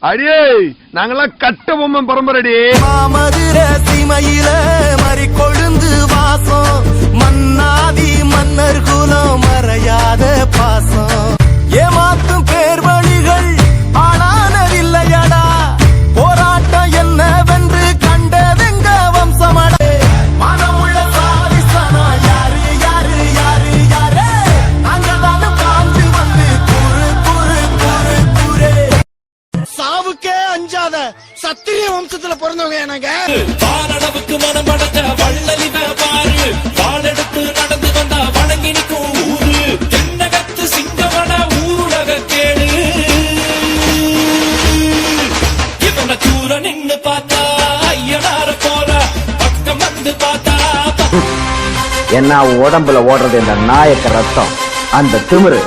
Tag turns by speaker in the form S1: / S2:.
S1: அடியே நாங்கெல்லாம் கட்ட பொம்மை பரம்பரடி.
S2: மதுரை சீமையில மறி கொழுந்து வாசம், மன்னாதி மன்னர் குலம் மறையாத பாசம். ஏமாத்தும் பேர் வழிகள் ஆளானதில்லையடா, போராட்டம் என்னவென்று கண்டதெங்க வம்சமடே. மனமுள்ள சாதிசனா யாரு யாரு யாரு யாரு, அங்கதான பாஞ்சு வந்து குறு குறு குறு குறு. சாவுக்கே அஞ்சாத சத்திரிய வம்சத்துல பிறந்தவங்க எனக்கு.
S3: பாலடவுக்கு மனம் அடைச்ச வள்ளலி பாரு, வாழெடுத்து நடந்து வந்தா வணங்கி நிற்கும் ஊரு. தென்னகத்து சிங்கவன ஊரக கேளு, இவன தூர நின்னு பார்த்தா ஐயனார போல, பக்கம் வந்து பார்த்தா
S4: என்ன உடம்புல ஓடுறது இந்த நாயக்க ரத்தம், அந்த திமிரு